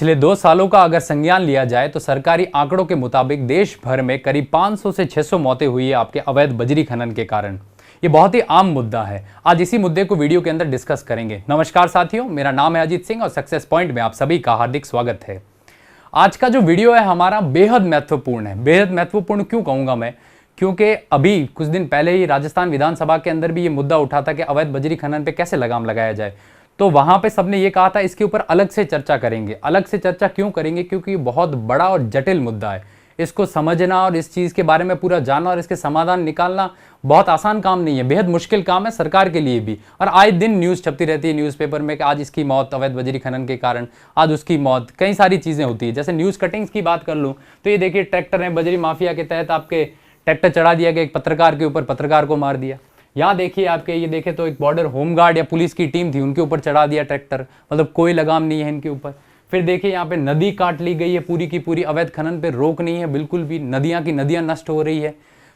पिछले 2 सालों का अगर संज्ञान लिया जाए तो सरकारी आंकड़ों के मुताबिक देश भर में करीब 500 से 600 मौतें हुई है आपके अवैध बजरी खनन के कारण। ये बहुत ही आम मुद्दा है। आज इसी मुद्दे को वीडियो के अंदर डिस्कस करेंगे। नमस्कार साथियों, मेरा नाम है अजीत सिंह और सक्सेस पॉइंट में आप सभी का हार्दिक स्वागत है। आज का जो वीडियो है हमारा बेहद महत्वपूर्ण है। बेहद महत्वपूर्ण क्यों कहूंगा मैं, क्योंकि अभी कुछ दिन पहले ही राजस्थान विधानसभा के अंदर भी ये मुद्दा उठा था कि अवैध बजरी खनन पे कैसे लगाम लगाया जाए। तो वहां पे सबने ये कहा था इसके ऊपर अलग से चर्चा करेंगे। अलग से चर्चा क्यों करेंगे? क्योंकि ये बहुत बड़ा और जटिल मुद्दा है। इसको समझना और इस चीज के बारे में पूरा जानना और इसके समाधान निकालना बहुत आसान काम नहीं है, बेहद मुश्किल काम है सरकार के लिए भी। और आए दिन न्यूज छपती रहती है न्यूज़पेपर में कि आज इसकी मौत अवैध बजरी खनन के कारण, आज उसकी मौत, कई सारी चीजें होती है। जैसे न्यूज कटिंग्स की बात कर लूं तो ये देखिए, ट्रैक्टर है बजरी माफिया के तहत आपके ट्रैक्टर चढ़ा दिया गया एक पत्रकार के ऊपर, पत्रकार को मार दिया। यहाँ देखिए आपके, ये देखे तो एक बॉर्डर होमगार्ड या पुलिस की टीम थी, उनके ऊपर चढ़ा दिया ट्रैक्टर, मतलब कोई लगाम नहीं है इनके ऊपर। फिर देखिए यहाँ पे नदी काट ली गई है पूरी की पूरी, अवैध खनन पे रोक नहीं है बिल्कुल भी, नदियां की नदियां नष्ट हो रही है।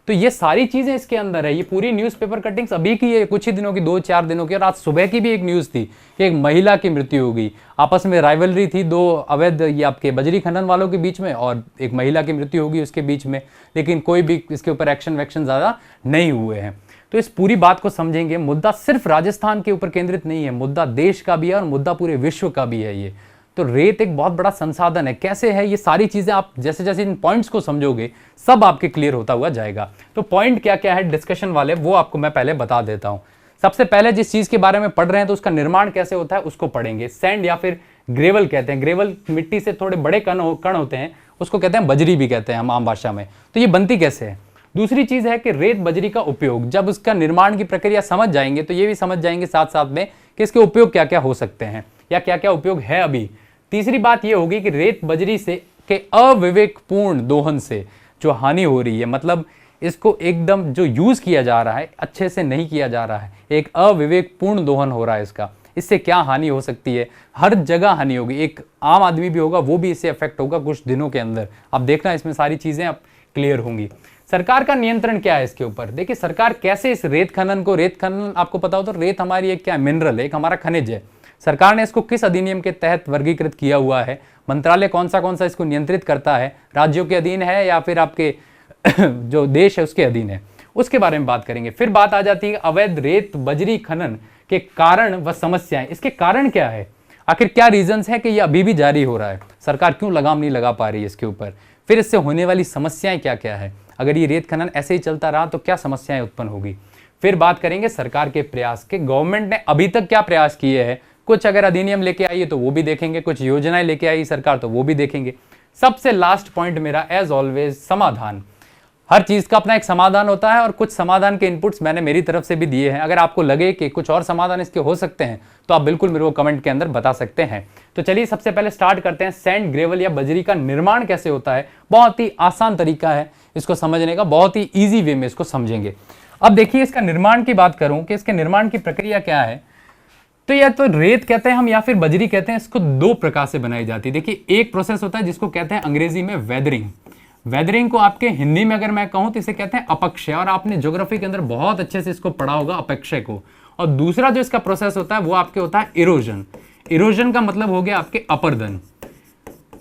तो ये सारी चीजें इसके अंदर है। ये पूरी न्यूज़पेपर कटिंग्स अभी की है, कुछ ही दिनों की, 2-4 दिनों की। और आज सुबह की भी एक न्यूज थी कि एक महिला की मृत्यु हो गई। आपस में राइवलरी थी दो अवैध ये आपके बजरी खनन वालों के बीच में, और एक महिला की मृत्यु होगी उसके बीच में, लेकिन कोई भी इसके ऊपर एक्शन वैक्शन ज्यादा नहीं हुए हैं। तो इस पूरी बात को समझेंगे। मुद्दा सिर्फ राजस्थान के ऊपर केंद्रित नहीं है, मुद्दा देश का भी है और मुद्दा पूरे विश्व का भी है। ये तो रेत एक बहुत बड़ा संसाधन है। कैसे है ये सारी चीजें आप जैसे जैसे इन पॉइंट्स को समझोगे सब आपके क्लियर होता हुआ जाएगा। तो पॉइंट क्या क्या है डिस्कशन वाले, वो आपको मैं पहले बता देता हूं। सबसे पहले जिस चीज के बारे में पढ़ रहे हैं तो उसका निर्माण कैसे होता है उसको पढ़ेंगे। सैंड या फिर ग्रेवल कहते हैं, ग्रेवल मिट्टी से थोड़े बड़े कण होते हैं, उसको कहते हैं बजरी भी कहते हैं हम आम भाषा में। तो ये बनती कैसे है। दूसरी चीज है कि रेत बजरी का उपयोग, जब उसका निर्माण की प्रक्रिया समझ जाएंगे तो ये भी समझ जाएंगे साथ साथ में कि इसके उपयोग क्या क्या हो सकते हैं या क्या क्या उपयोग है अभी। तीसरी बात ये होगी कि रेत बजरी से के अविवेकपूर्ण दोहन से जो हानि हो रही है, मतलब इसको एकदम जो यूज किया जा रहा है अच्छे से नहीं किया जा रहा है, एक अविवेकपूर्ण दोहन हो रहा है इसका, इससे क्या हानि हो सकती है। हर जगह हानि होगी, एक आम आदमी भी होगा वो भी इससे अफेक्ट होगा कुछ दिनों के अंदर। आप देखना इसमें सारी चीजें अब क्लियर होंगी। सरकार का नियंत्रण क्या है इसके ऊपर। देखिए सरकार कैसे इस रेत खनन को, रेत खनन आपको पता हो तो रेत हमारी एक क्या है, मिनरल है, एक हमारा खनिज है। सरकार ने इसको किस अधिनियम के तहत वर्गीकृत किया हुआ है, मंत्रालय कौन सा इसको नियंत्रित करता है, राज्यों के अधीन है या फिर आपके जो देश है उसके अधीन है, उसके बारे में बात करेंगे। फिर बात आ जाती है अवैध रेत बजरी खनन के कारण व समस्याएं। इसके कारण क्या है, आखिर क्या रीजंस है कि ये अभी भी जारी हो रहा है, सरकार क्यों लगाम नहीं लगा पा रही है इसके ऊपर। फिर इससे होने वाली समस्याएं क्या क्या है, अगर ये रेत खनन ऐसे ही चलता रहा तो क्या समस्याएं उत्पन्न होगी। फिर बात करेंगे सरकार के प्रयास के, गवर्नमेंट ने अभी तक क्या प्रयास किए हैं। कुछ अगर अधिनियम लेके आई है तो वो भी देखेंगे, कुछ योजनाएं लेके आई सरकार तो वो भी देखेंगे। सबसे लास्ट पॉइंट मेरा एज ऑलवेज समाधान। हर चीज का अपना एक समाधान होता है और कुछ समाधान के इनपुट्स मैंने मेरी तरफ से भी दिए हैं। अगर आपको लगे कि कुछ और समाधान इसके हो सकते हैं तो आप बिल्कुल मेरे को कमेंट के अंदर बता सकते हैं। तो चलिए सबसे पहले स्टार्ट करते हैं। सैंड, ग्रेवल या बजरी का निर्माण कैसे होता है। बहुत ही आसान तरीका है इसको समझने का, बहुत ही ईजी वे में इसको समझेंगे। अब देखिए इसका निर्माण की बात करूं कि इसके निर्माण की प्रक्रिया क्या है, तो या तो रेत कहते हैं हम या फिर बजरी कहते हैं। इसको दो प्रकार से बनाई जाती है। देखिए एक प्रोसेस होता है जिसको कहते हैं अंग्रेजी में वेदरिंग। वेदरिंग को आपके हिंदी में अगर मैं कहूं तो इसे कहते हैं अपक्षय, और आपने ज्योग्राफी के अंदर बहुत अच्छे से इसको पढ़ा होगा अपक्षय को। और दूसरा जो इसका प्रोसेस होता है वो आपके होता है इरोजन। इरोजन का मतलब हो गया आपके अपर्दन।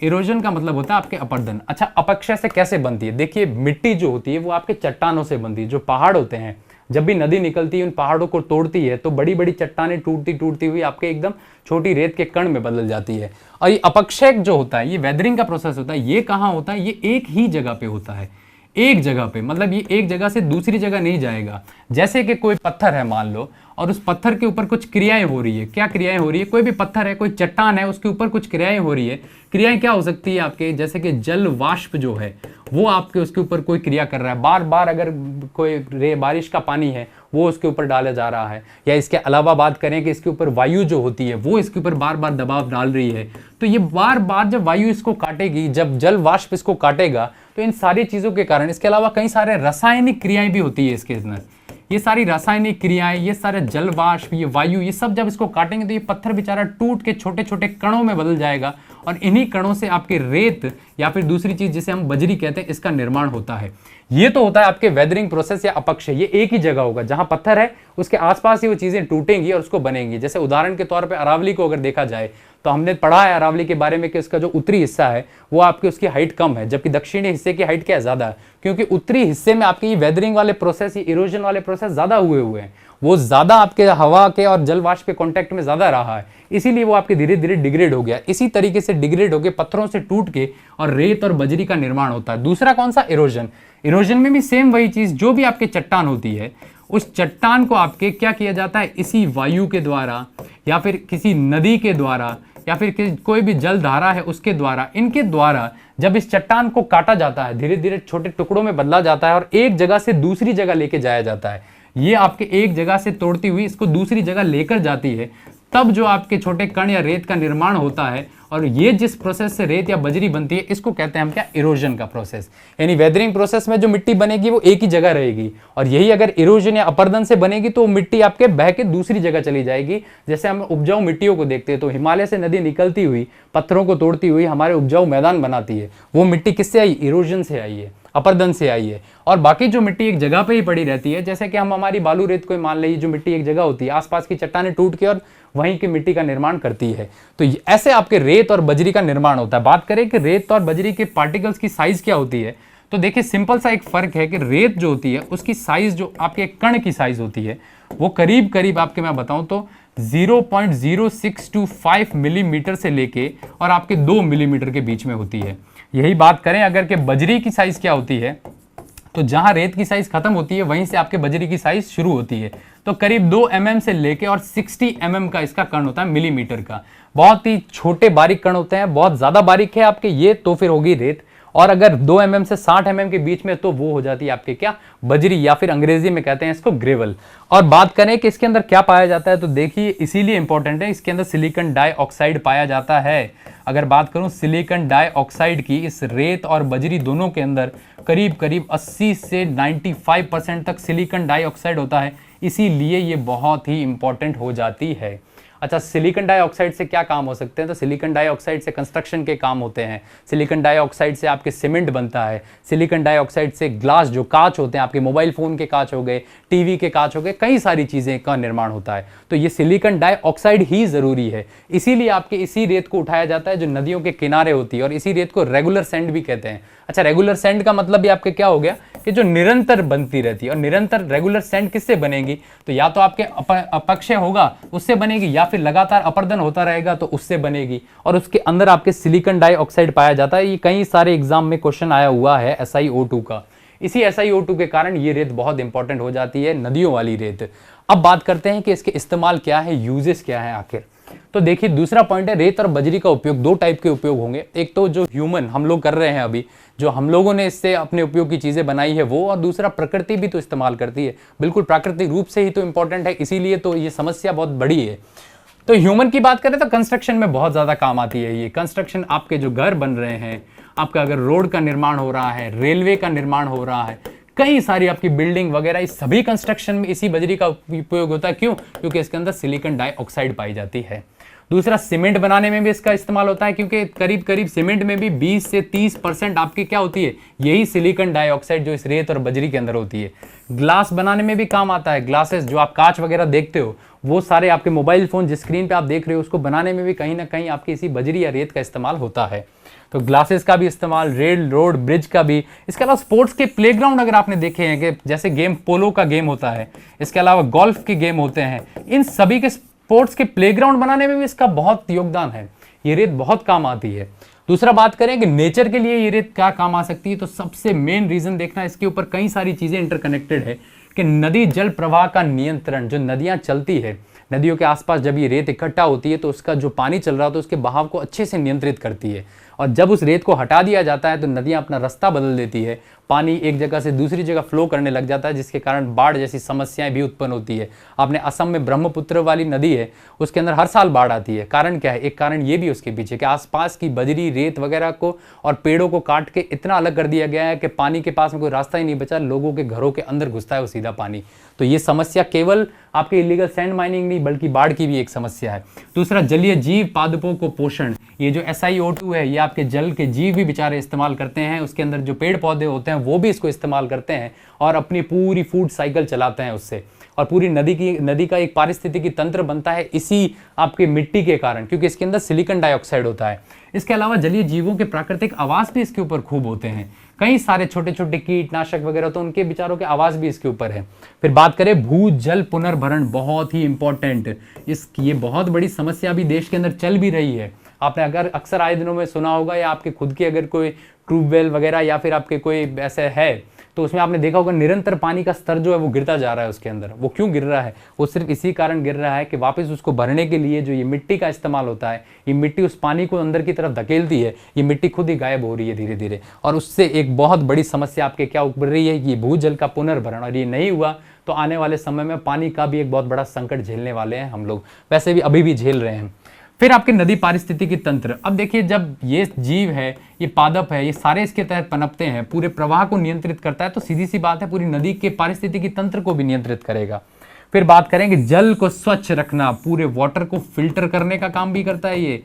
इरोजन का मतलब होता है आपके अपर्दन। अच्छा, अपक्षय से कैसे बनती है। देखिए मिट्टी जो होती है वो आपके चट्टानों से बनती है। जो पहाड़ होते हैं, जब भी नदी निकलती है उन पहाड़ों को तोड़ती है तो बड़ी बड़ी चट्टानें टूटती टूटती हुई आपके एकदम छोटी रेत के कण में बदल जाती है। और ये अपक्षय जो होता है, ये वेदरिंग का प्रोसेस होता है, ये कहाँ होता है, ये एक ही जगह पे होता है। एक जगह पे मतलब ये एक जगह से दूसरी जगह नहीं जाएगा। जैसे कि कोई पत्थर है मान लो, और उस पत्थर के ऊपर कुछ क्रियाएं हो रही है। क्या क्रियाएं हो रही है, कोई भी पत्थर है, कोई चट्टान है, उसके ऊपर कुछ क्रियाएं हो रही है। क्रियाएं क्या हो सकती है आपके, जैसे कि जल वाष्प जो है वो आपके उसके ऊपर कोई क्रिया कर रहा है। बार बार अगर कोई बारिश का पानी है वो उसके ऊपर डाला जा रहा है, या इसके अलावा बात करें कि इसके ऊपर वायु जो होती है वो इसके ऊपर बार बार दबाव डाल रही है। तो ये बार बार जब वायु इसको काटेगी, जब जल वाष्प इसको काटेगा, तो इन सारी चीजों के कारण, इसके अलावा कई सारे रासायनिक क्रियाएं भी होती है इसके अंदर। ये सारी रासायनिक क्रियाएं, ये सारे जल वाष्प, ये वायु, ये सब जब इसको काटेंगे तो ये पत्थर बेचारा टूट के छोटे छोटे कणों में बदल जाएगा, और इन्हीं कणों से आपके रेत या फिर दूसरी चीज जिसे हम बजरी कहते हैं इसका निर्माण होता है। ये तो होता है आपके वेदरिंग प्रोसेस या अपक्षय। ये एक ही जगह होगा, जहां पत्थर है उसके आसपास ही वो चीजें टूटेंगी और उसको बनेंगी। जैसे उदाहरण के तौर पे अरावली को अगर देखा जाए तो हमने पढ़ा है अरावली के बारे में कि उसका जो उत्तरी हिस्सा है वो आपकी उसकी हाइट कम है, जबकि दक्षिणी हिस्से की हाइट क्या है, ज़्यादा है, क्योंकि उत्तरी हिस्से में आपके ये वेदरिंग वाले प्रोसेस, ये इरोजन वाले प्रोसेस ज़्यादा हुए हैं, वो ज़्यादा आपके हवा के और जल वाष्प के कॉन्टैक्ट में ज़्यादा रहा है, इसीलिए वो आपके धीरे धीरे डिग्रेड हो गया। इसी तरीके से डिग्रेड होकर पत्थरों से टूट के और रेत और बजरी का निर्माण होता है। दूसरा कौन सा, इरोजन। इरोजन में भी सेम वही चीज़, जो भी आपके चट्टान होती है उस चट्टान को आपके क्या किया जाता है, इसी वायु के द्वारा या फिर किसी नदी के द्वारा या फिर कोई भी जल धारा है उसके द्वारा, इनके द्वारा जब इस चट्टान को काटा जाता है, धीरे धीरे छोटे टुकड़ों में बदला जाता है और एक जगह से दूसरी जगह लेके जाया जाता है। ये आपके एक जगह से तोड़ती हुई इसको दूसरी जगह लेकर जाती है, तब जो आपके छोटे कण या रेत का निर्माण होता है, और ये जिस प्रोसेस से रेत या बजरी बनती है इसको कहते हैं हम क्या, इरोजन का प्रोसेस। यानी वेदरिंग प्रोसेस में जो मिट्टी बनेगी वो एक ही जगह रहेगी, और यही अगर इरोजन या अपरदन से बनेगी तो मिट्टी आपके बह के दूसरी जगह चली जाएगी। जैसे हम उपजाऊ मिट्टियों को देखते हैं तो हिमालय से नदी निकलती हुई पत्थरों को तोड़ती हुई हमारे उपजाऊ मैदान बनाती है, वो मिट्टी किससे आई, इरोजन से आई है, अपरदन से आई है। और बाकी जो मिट्टी एक जगह पे ही पड़ी रहती है, जैसे कि हम हमारी बालू रेत को मान लीजिए, जो मिट्टी एक जगह होती है, आसपास की चट्टानें टूट के और वहीं की मिट्टी का निर्माण करती है। तो ऐसे आपके रेत और बजरी का निर्माण होता है। बात करें कि रेत और बजरी के पार्टिकल्स की साइज क्या होती है, तो देखिए सिंपल सा एक फर्क है कि रेत जो होती है उसकी साइज, जो आपके कण की साइज होती है, वो करीब करीब आपके मैं बताऊं तो 0.0625 मिलीमीटर से लेके और आपके 2 मिलीमीटर के बीच में होती है। यही बात करें अगर कि बजरी की साइज क्या होती है, तो जहां रेत की साइज खत्म होती है वहीं से आपके बजरी की साइज शुरू होती है। तो करीब 2 mm से लेके और 60 mm का इसका कण होता है, मिलीमीटर का। बहुत ही छोटे बारीक कण होते हैं, बहुत ज्यादा बारीक है आपके ये, तो फिर होगी रेत। और अगर 2 mm से 60 mm के बीच में तो वो हो जाती है आपके क्या, बजरी, या फिर अंग्रेजी में कहते हैं इसको ग्रेवल। और बात करें कि इसके अंदर क्या पाया जाता है, तो देखिए इसीलिए इंपॉर्टेंट है, इसके अंदर सिलिकॉन डाइऑक्साइड पाया जाता है। अगर बात करूं सिलिकॉन डाइऑक्साइड की, इस रेत और बजरी दोनों के अंदर करीब करीब 80 से 95% तक सिलिकॉन डाइऑक्साइड होता है, इसीलिए ये बहुत ही इंपॉर्टेंट हो जाती है। अच्छा, सिलिकॉन डाइऑक्साइड से क्या काम हो सकते हैं, तो सिलिकॉन डाइऑक्साइड से कंस्ट्रक्शन के काम होते हैं, सिलिकॉन डाइऑक्साइड से आपके सीमेंट बनता है, सिलिकॉन डाइऑक्साइड से ग्लास, जो कांच होते हैं आपके मोबाइल फोन के कांच हो गए, टीवी के कांच हो गए, कई सारी चीजें का निर्माण होता है। तो ये सिलिकॉन डाइऑक्साइड ही जरूरी है, इसीलिए आपके इसी रेत को उठाया जाता है जो नदियों के किनारे होती है, और इसी रेत को रेगुलर सैंड भी कहते हैं। अच्छा, रेगुलर सैंड का मतलब भी आपके क्या हो गया कि जो निरंतर बनती रहती है, और निरंतर रेगुलर सैंड किससे बनेगी, तो या तो आपके अपक्षय होगा उससे बनेगी, या फिर लगातार अपरदन होता रहेगा तो उससे बनेगी, और उसके अंदर आपके सिलिकॉन डाइऑक्साइड पाया जाता है। ये कई सारे एग्जाम में क्वेश्चन आया हुआ है SiO2 का। इसी SiO2 के कारण ये रेत बहुत इंपॉर्टेंट हो जाती है, नदियों वाली रेत। अब बात करते हैं कि इसके इस्तेमाल क्या है, यूजेस क्या है आखिर। तो देखिए दूसरा पॉइंट है, रेत और बजरी का उपयोग, दो टाइप के उपयोग होंगे। एक तो जो ह्यूमन हम लोग कर रहे हैं अभी, जो हम लोगों ने इससे अपने उपयोग की चीजें बनाई है वो, और दूसरा प्रकृति भी तो इस्तेमाल करती है, बिल्कुल प्राकृतिक रूप से ही तो इंपॉर्टेंट है, इसीलिए तो ये समस्या बहुत बड़ी है। तो ह्यूमन की बात करें तो कंस्ट्रक्शन में बहुत ज्यादा काम आती है ये। कंस्ट्रक्शन, आपके जो घर बन रहे हैं, आपका अगर रोड का निर्माण हो रहा है, रेलवे का निर्माण हो रहा है, कई सारी आपकी बिल्डिंग वगैरह, इस सभी कंस्ट्रक्शन में इसी बजरी का उपयोग होता है। क्यों? क्योंकि इसके अंदर सिलिकॉन डाइऑक्साइड पाई जाती है। दूसरा, सीमेंट बनाने में भी इसका इस्तेमाल होता है, क्योंकि करीब करीब सीमेंट में भी 20 से 30% आपकी क्या होती है, यही सिलिकॉन डाइऑक्साइड जो इस रेत और बजरी के अंदर होती है। ग्लास बनाने में भी काम आता है, ग्लासेस जो आप कांच वगैरह देखते हो, वो सारे आपके मोबाइल फोन जिस स्क्रीन पे आप देख रहे हो उसको बनाने में भी कहीं ना कहीं आपकी इसी बजरी या रेत का इस्तेमाल होता है। तो ग्लासेस का भी इस्तेमाल, रेल, रोड, ब्रिज का भी। इसके अलावा स्पोर्ट्स के प्लेग्राउंड अगर आपने देखे हैं कि जैसे गेम पोलो का गेम होता है, इसके अलावा गोल्फ के गेम होते हैं, इन सभी के स्पोर्ट्स के प्लेग्राउंड बनाने में भी इसका बहुत योगदान है। ये रेत बहुत काम आती है। दूसरा, बात करें कि नेचर के लिए ये रेत क्या काम आ सकती है, तो सबसे मेन रीजन देखना, इसके ऊपर कई सारी चीजें इंटरकनेक्टेड है कि नदी जल प्रवाह का नियंत्रण, जो नदियां चलती है, नदियों के आसपास जब ये रेत इकट्ठा होती है तो उसका जो पानी चल रहा होता है उसके बहाव को अच्छे से नियंत्रित करती है। और जब उस रेत को हटा दिया जाता है तो नदियां अपना रास्ता बदल देती है, पानी एक जगह से दूसरी जगह फ्लो करने लग जाता है, जिसके कारण बाढ़ जैसी समस्याएं भी उत्पन्न होती है। आपने असम में ब्रह्मपुत्र वाली नदी है, उसके अंदर हर साल बाढ़ आती है। कारण क्या है? एक कारण ये भी उसके पीछे कि आसपास की बजरी, रेत वगैरह को और पेड़ों को काट के इतना अलग कर दिया गया है कि पानी के पास में कोई रास्ता ही नहीं बचा, लोगों के घरों के अंदर घुसता है वो सीधा पानी। तो ये समस्या केवल आपके इलीगल सैंड माइनिंग नहीं बल्कि बाढ़ की भी एक समस्या है। दूसरा, जलीय जीव पादपों को पोषण, ये जो SiO2 है ये आपके जल के जीव भी बेचारे इस्तेमाल करते हैं, उसके अंदर जो पेड़ पौधे होते हैं वो भी इसको इस्तेमाल करते हैं और अपनी पूरी फूड साइकिल चलाते हैं उससे। और पूरी नदी का एक पारिस्थितिकी तंत्र बनता है इसी आपके मिट्टी के कारण, क्योंकि इसके अंदर सिलिकॉन डाइऑक्साइड होता है। इसके अलावा जलीय जीवों के प्राकृतिक आवास भी इसके ऊपर खूब होते हैं, कई सारे छोटे छोटे कीटनाशक वगैरह, तो उनके विचारों के आवास भी इसके ऊपर है। फिर बात करें भू जल पुनर्भरण, बहुत ही इंपॉर्टेंट, ये बहुत बड़ी समस्या भी देश के अंदर चल भी रही है। आपने अगर अक्सर आए दिनों में सुना होगा, या आपके खुद की अगर कोई ट्यूबवेल वगैरह या फिर आपके कोई ऐसे है तो उसमें आपने देखा होगा निरंतर पानी का स्तर जो है वो गिरता जा रहा है उसके अंदर। वो क्यों गिर रहा है? वो सिर्फ इसी कारण गिर रहा है कि वापस उसको भरने के लिए जो ये मिट्टी का इस्तेमाल होता है, ये मिट्टी उस पानी को अंदर की तरफ धकेलती है, ये मिट्टी खुद ही गायब हो रही है धीरे धीरे। और उससे एक बहुत बड़ी समस्या आपके क्या उभर रही है, ये भूजल का पुनर्भरण। और ये नहीं हुआ तो आने वाले समय में पानी का भी एक बहुत बड़ा संकट झेलने वाले हैं हम लोग, वैसे भी अभी भी झेल रहे हैं। फिर आपके नदी पारिस्थितिकी तंत्र, अब देखिए जब ये जीव है, ये पादप है, ये सारे इसके तहत पनपते हैं, पूरे प्रवाह को नियंत्रित करता है, तो सीधी सी बात है पूरी नदी के पारिस्थितिकी तंत्र को भी नियंत्रित करेगा। फिर बात करेंगे जल को स्वच्छ रखना, पूरे वाटर को फिल्टर करने का काम भी करता है ये।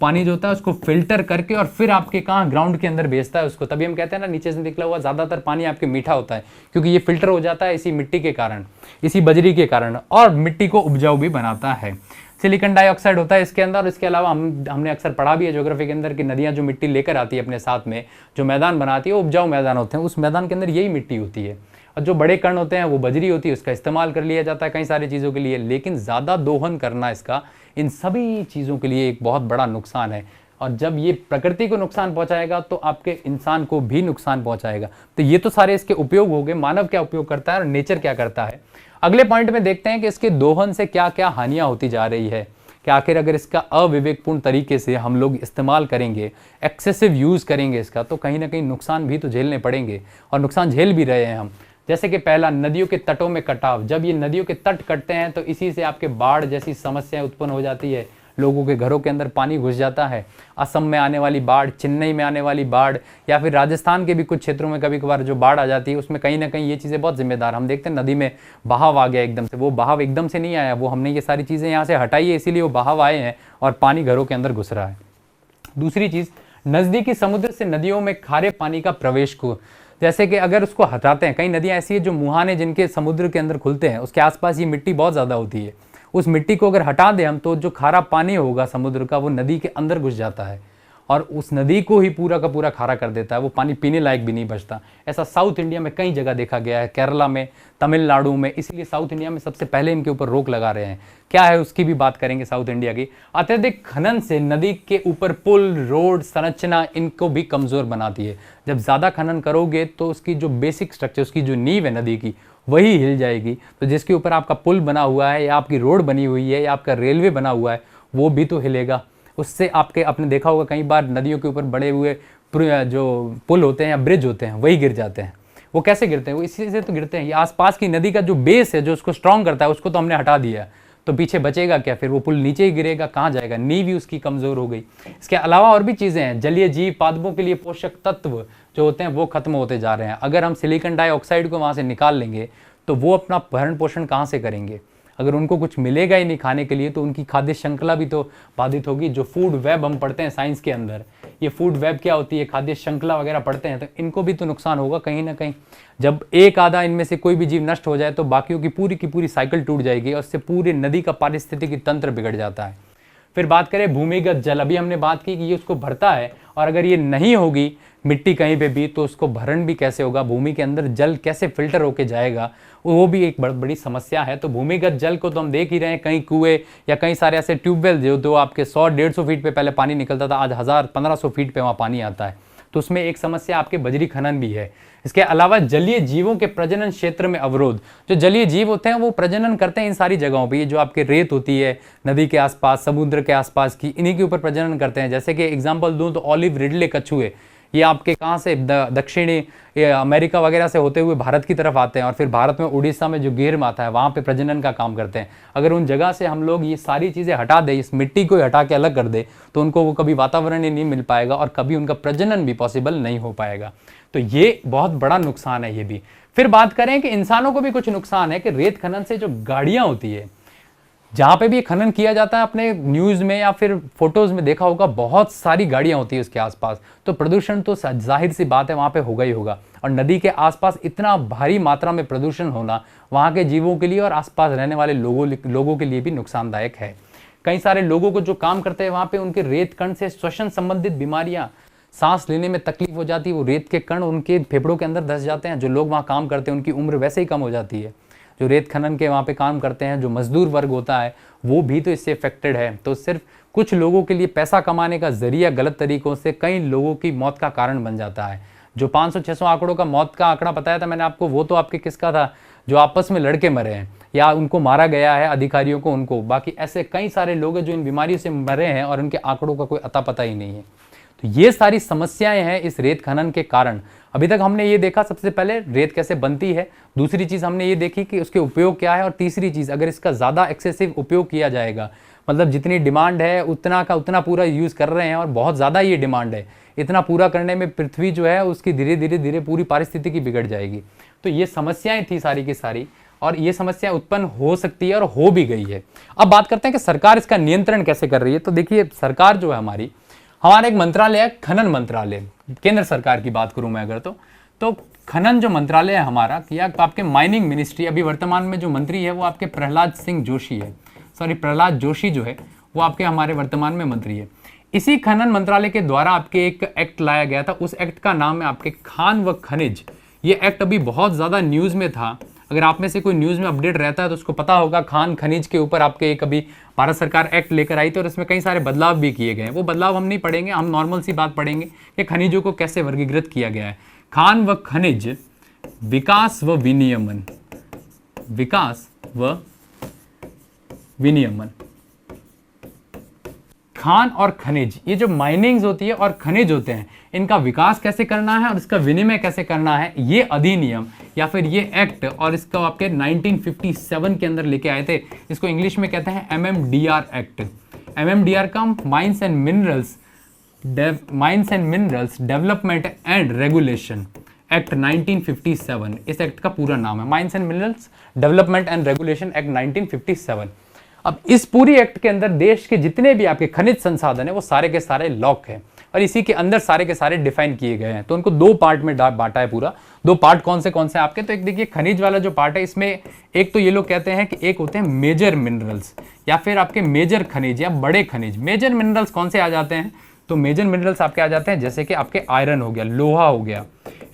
पानी जो होता है उसको फिल्टर करके और फिर आपके कहाँ ग्राउंड के अंदर भेजता है उसको, तभी हम कहते हैं ना नीचे से निकला हुआ ज्यादातर पानी आपके मीठा होता है, क्योंकि ये फिल्टर हो जाता है इसी मिट्टी के कारण, इसी बजरी के कारण, और मिट्टी को उपजाऊ भी बनाता है। सिलिकॉन डाइऑक्साइड होता है इसके अंदर। और इसके अलावा हमने अक्सर पढ़ा भी है ज्योग्राफी के अंदर कि नदियां जो मिट्टी लेकर आती है अपने साथ में, जो मैदान बनाती है वो उपजाऊ मैदान होते हैं, उस मैदान के अंदर यही मिट्टी होती है। और जो बड़े कण होते हैं वो बजरी होती है, उसका इस्तेमाल कर लिया जाता है कई सारी चीज़ों के लिए, लेकिन ज़्यादा दोहन करना इसका इन सभी चीज़ों के लिए एक बहुत बड़ा नुकसान है। और जब ये प्रकृति को नुकसान पहुंचाएगा तो आपके इंसान को भी नुकसान पहुंचाएगा। तो ये तो सारे इसके उपयोग हो गए, मानव क्या उपयोग करता है और नेचर क्या करता है। अगले पॉइंट में देखते हैं कि इसके दोहन से क्या क्या हानियां होती जा रही है, कि आखिर अगर इसका अविवेकपूर्ण तरीके से हम लोग इस्तेमाल करेंगे, एक्सेसिव यूज़ करेंगे इसका, तो कहीं ना कहीं नुकसान भी तो झेलने पड़ेंगे, और नुकसान झेल भी रहे हैं हम। जैसे कि पहला, नदियों के तटों में कटाव। जब ये नदियों के तट कटते हैं तो इसी से आपके बाढ़ जैसी समस्याएं उत्पन्न हो जाती है, लोगों के घरों के अंदर पानी घुस जाता है। असम में आने वाली बाढ़, चेन्नई में आने वाली बाढ़, या फिर राजस्थान के भी कुछ क्षेत्रों में कभी कभार जो बाढ़ आ जाती है, उसमें कहीं ना कहीं ये चीज़ें बहुत जिम्मेदार। हम देखते हैं नदी में बहाव आ गया एकदम से, वो बहाव एकदम से नहीं आया, वो हमने ये सारी चीज़ें यहाँ से हटाई है, इसीलिए वो बहाव आए हैं और पानी घरों के अंदर घुस रहा है। दूसरी चीज़, नज़दीकी समुद्र से नदियों में खारे पानी का प्रवेश को, जैसे कि अगर उसको हटाते हैं, कई नदियाँ ऐसी है जो मुहाने जिनके समुद्र के अंदर खुलते हैं, उसके आसपास ये मिट्टी बहुत ज़्यादा होती है, उस मिट्टी को अगर हटा दें हम तो जो खारा पानी होगा समुद्र का वो नदी के अंदर घुस जाता है और उस नदी को ही पूरा का पूरा खारा कर देता है, वो पानी पीने लायक भी नहीं बचता। ऐसा साउथ इंडिया में कई जगह देखा गया है, केरला में, तमिलनाडु में, इसीलिए साउथ इंडिया में सबसे पहले इनके ऊपर रोक लगा रहे हैं। क्या है उसकी भी बात करेंगे साउथ इंडिया की। अत्यधिक खनन से नदी के ऊपर पुल, रोड, संरचना इनको भी कमज़ोर बनाती है। जब ज़्यादा खनन करोगे तो उसकी जो बेसिक स्ट्रक्चर, उसकी जो नींव है नदी की, वही हिल जाएगी। तो जिसके ऊपर आपका पुल बना हुआ है या आपकी रोड बनी हुई है या आपका रेलवे बना हुआ है वो भी तो हिलेगा। उससे आपने देखा होगा कई बार नदियों के ऊपर बड़े हुए जो पुल होते हैं या ब्रिज होते हैं वही गिर जाते हैं। वो कैसे गिरते हैं? वो इसी से तो गिरते हैं। ये आसपास की नदी का जो बेस है जो उसको स्ट्रॉन्ग करता है उसको तो हमने हटा दिया, तो पीछे बचेगा क्या? फिर वो पुल नीचे ही गिरेगा, कहाँ जाएगा? नींव भी उसकी कमज़ोर हो गई। इसके अलावा और भी चीज़ें हैं। जलीय जीव पादपों के लिए पोषक तत्व जो होते हैं वो खत्म होते जा रहे हैं। अगर हम सिलिकॉन डाइऑक्साइड को वहाँ से निकाल लेंगे तो वो अपना भरण पोषण कहाँ से करेंगे? अगर उनको कुछ मिलेगा ही नहीं खाने के लिए तो उनकी खाद्य श्रृंखला भी तो बाधित होगी। जो फूड वेब हम पढ़ते हैं साइंस के अंदर, ये फूड वेब क्या होती है, खाद्य श्रृंखला वगैरह पढ़ते हैं, तो इनको भी तो नुकसान होगा कहीं ना कहीं। जब एक आधा इनमें से कोई भी जीव नष्ट हो जाए तो बाकियों की पूरी साइकिल टूट जाएगी और उससे पूरी नदी का पारिस्थितिकी तंत्र बिगड़ जाता है। फिर बात करें भूमिगत जल, अभी हमने बात की कि ये उसको भरता है और अगर ये नहीं होगी मिट्टी कहीं पे भी तो उसको भरण भी कैसे होगा, भूमि के अंदर जल कैसे फिल्टर होके जाएगा, वो भी एक बहुत बड़ी समस्या है। तो भूमिगत जल को तो हम देख ही रहे हैं, कई कुएं या कई सारे ऐसे ट्यूबवेल जो आपके 100-150 फीट पे पहले पानी निकलता था, आज 1000-1500 फीट पे वहाँ पानी आता है। तो उसमें एक समस्या आपके बजरी खनन भी है। इसके अलावा जलीय जीवों के प्रजनन क्षेत्र में अवरोध, जो जलीय जीव होते हैं वो प्रजनन करते हैं इन सारी जगहों पे। ये जो आपके रेत होती है नदी के आसपास, समुद्र के आसपास की, इन्हीं के ऊपर प्रजनन करते हैं। जैसे कि एग्जांपल दूं तो ऑलिव रिडले कछुए, ये आपके कहाँ से दक्षिणी अमेरिका वगैरह से होते हुए भारत की तरफ आते हैं और फिर भारत में उड़ीसा में जो गिर माता है वहाँ पे प्रजनन का काम करते हैं। अगर उन जगह से हम लोग ये सारी चीज़ें हटा दें, इस मिट्टी को हटा के अलग कर दे तो उनको वो कभी वातावरण ही नहीं मिल पाएगा और कभी उनका प्रजनन भी पॉसिबल नहीं हो पाएगा। तो ये बहुत बड़ा नुकसान है ये भी। फिर बात करें कि इंसानों को भी कुछ नुकसान है कि रेत खनन से जो गाड़ियाँ होती है, जहाँ पे भी खनन किया जाता है, अपने न्यूज़ में या फिर फोटोज़ में देखा होगा, बहुत सारी गाड़ियाँ होती है उसके आसपास, तो प्रदूषण तो जाहिर सी बात है वहाँ पे होगा ही होगा। और नदी के आसपास इतना भारी मात्रा में प्रदूषण होना वहाँ के जीवों के लिए और आसपास रहने वाले लोगों के लिए भी नुकसानदायक है। कई सारे लोगों को जो काम करते हैं वहाँ पे, उनके रेत कण से श्वसन संबंधित बीमारियाँ, सांस लेने में तकलीफ हो जाती है, वो रेत के कण उनके फेफड़ों के अंदर धस जाते हैं। जो लोग वहाँ काम करते हैं उनकी उम्र वैसे ही कम हो जाती है। जो रेत खनन के वहाँ पे काम करते हैं, जो मजदूर वर्ग होता है, वो भी तो इससे इफेक्टेड है। तो सिर्फ कुछ लोगों के लिए पैसा कमाने का जरिया गलत तरीकों से कई लोगों की मौत का कारण बन जाता है। जो 500-600 आंकड़ों का मौत का आंकड़ा बताया था मैंने आपको, वो तो आपके किसका था, जो आपस में लड़के मरे हैं या उनको मारा गया है अधिकारियों को, उनको। बाकी ऐसे कई सारे लोग हैं जो इन बीमारियों से मरे हैं और उनके आंकड़ों का कोई अता पता ही नहीं है। तो ये सारी समस्याएं हैं इस रेत खनन के कारण। अभी तक हमने ये देखा, सबसे पहले रेत कैसे बनती है, दूसरी चीज़ हमने ये देखी कि उसके उपयोग क्या है, और तीसरी चीज़, अगर इसका ज़्यादा एक्सेसिव उपयोग किया जाएगा, मतलब जितनी डिमांड है उतना का उतना पूरा यूज़ कर रहे हैं और बहुत ज़्यादा ये डिमांड है, इतना पूरा करने में पृथ्वी जो है उसकी धीरे धीरे पूरी पारिस्थितिकी बिगड़ जाएगी। तो ये समस्याएं थी सारी की सारी, और ये समस्या उत्पन्न हो सकती है और हो भी गई है। अब बात करते हैं कि सरकार इसका नियंत्रण कैसे कर रही है। तो देखिए, सरकार जो है हमारा एक मंत्रालय है, खनन मंत्रालय, केंद्र सरकार की बात करूं मैं अगर तो खनन जो मंत्रालय है हमारा, या आपके माइनिंग मिनिस्ट्री, अभी वर्तमान में जो मंत्री है वो आपके प्रहलाद सिंह जोशी है, प्रहलाद जोशी जो है वो आपके हमारे वर्तमान में मंत्री है। इसी खनन मंत्रालय के द्वारा आपके एक एक्ट लाया गया था, उस एक्ट का नाम है आपके खान व खनिज। ये एक्ट अभी बहुत ज़्यादा न्यूज़ में था। अगर आप में से कोई न्यूज़ में अपडेट रहता है तो उसको पता होगा, खान खनिज के ऊपर आपके एक अभी भारत सरकार एक्ट लेकर आई थी और इसमें कई सारे बदलाव भी किए गए हैं। वो बदलाव हम नहीं पढ़ेंगे, हम नॉर्मल सी बात पढ़ेंगे कि खनिजों को कैसे वर्गीकृत किया गया है। खान व खनिज विकास व विनियमन, विकास व विनियमन। खान और खनिज, ये जो माइनिंग्स होती है और खनिज होते हैं, इनका विकास कैसे करना है और इसका विनिमय कैसे करना है, ये अधिनियम या फिर ये एक्ट, और इसको आपके 1957 के अंदर लेके आए थे। इसको इंग्लिश में कहते हैं MMDR एक्ट। MMDR का mines and minerals development and regulation act 1957, इस एक्ट का पूरा नाम है, mines and minerals development and regulation act 1957। अब इस पूरी एक्ट के अंदर देश के जितने भी आपके खनिज संसाधन है वो सारे के सारे लॉक है और इसी के अंदर सारे के सारे डिफाइन किए गए हैं। तो उनको दो पार्ट में बांटा है पूरा। दो पार्ट कौन से आपके, तो एक देखिए खनिज वाला जो पार्ट है, इसमें एक तो ये लोग कहते हैं कि एक होते हैं मेजर मिनरल्स या फिर आपके मेजर खनिज या बड़े खनिज। मेजर मिनरल्स कौन से आ जाते हैं, तो मेजर मिनरल्स आपके आ जाते हैं जैसे कि आपके आयरन हो गया, लोहा हो गया,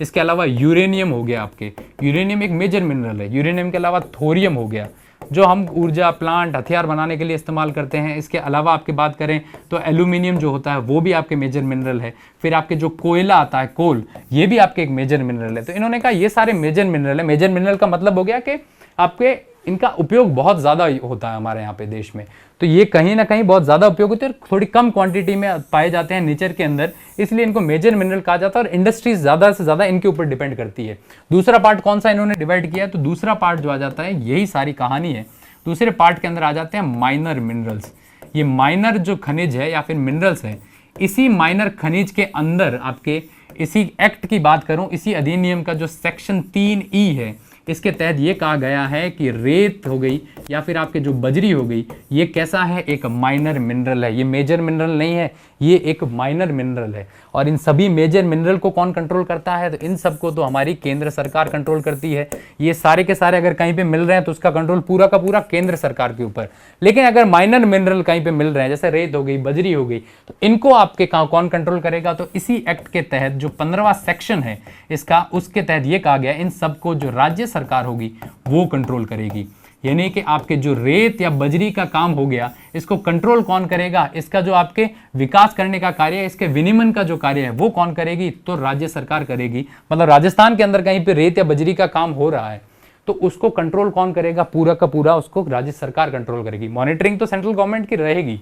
इसके अलावा यूरेनियम हो गया। आपके यूरेनियम एक मेजर मिनरल है। यूरेनियम के अलावा थोरियम हो गया जो हम ऊर्जा प्लांट हथियार बनाने के लिए इस्तेमाल करते हैं। इसके अलावा आपकी बात करें तो एल्यूमिनियम जो होता है वो भी आपके मेजर मिनरल है। फिर आपके जो कोयला आता है, कोल, ये भी आपके एक मेजर मिनरल है। तो इन्होंने कहा ये सारे मेजर मिनरल है। मेजर मिनरल का मतलब हो गया कि आपके इनका उपयोग बहुत ज़्यादा होता है हमारे यहाँ पे देश में। तो ये कहीं ना कहीं बहुत ज़्यादा उपयोग होते हैं और थोड़ी कम क्वांटिटी में पाए जाते हैं नेचर के अंदर, इसलिए इनको मेजर मिनरल कहा जाता है और इंडस्ट्रीज ज़्यादा से ज़्यादा इनके ऊपर डिपेंड करती है। दूसरा पार्ट कौन सा इन्होंने डिवाइड किया है, तो दूसरा पार्ट जो आ जाता है, यही सारी कहानी है। दूसरे पार्ट के अंदर आ जाते हैं माइनर मिनरल्स। ये माइनर जो खनिज है या फिर मिनरल्स है, इसी माइनर खनिज के अंदर आपके इसी एक्ट की बात करूं, इसी अधिनियम का जो सेक्शन 3E है, इसके तहत ये कहा गया है कि रेत हो गई या फिर आपके जो बजरी हो गई, ये कैसा है, एक माइनर मिनरल है। ये मेजर मिनरल नहीं है, ये एक माइनर मिनरल है। और इन सभी मेजर मिनरल को कौन कंट्रोल करता है, तो इन सबको तो हमारी केंद्र सरकार कंट्रोल करती है। ये सारे के सारे अगर कहीं पे मिल रहे हैं तो उसका कंट्रोल पूरा का पूरा केंद्र सरकार के ऊपर। लेकिन अगर माइनर मिनरल कहीं पे मिल रहे हैं, जैसे रेत हो गई, बजरी हो गई, तो इनको आपके कौन कंट्रोल करेगा, तो इसी एक्ट के तहत जो 15वां सेक्शन है इसका, उसके तहत ये कहा गया इन सबको जो राज्य सरकार होगी वो कंट्रोल करेगी। यानी कि आपके जो रेत या बजरी का काम हो गया, इसको कंट्रोल कौन करेगा, इसका जो आपके विकास करने का कार्य है, इसके विनियमन का जो कार्य है वो कौन करेगी, तो राज्य सरकार करेगी। मतलब राजस्थान के अंदर कहीं पे रेत या बजरी का काम हो रहा है तो उसको कंट्रोल कौन करेगा, पूरा का पूरा उसको राज्य सरकार कंट्रोल करेगी। मॉनिटरिंग तो सेंट्रल गवर्नमेंट की रहेगी,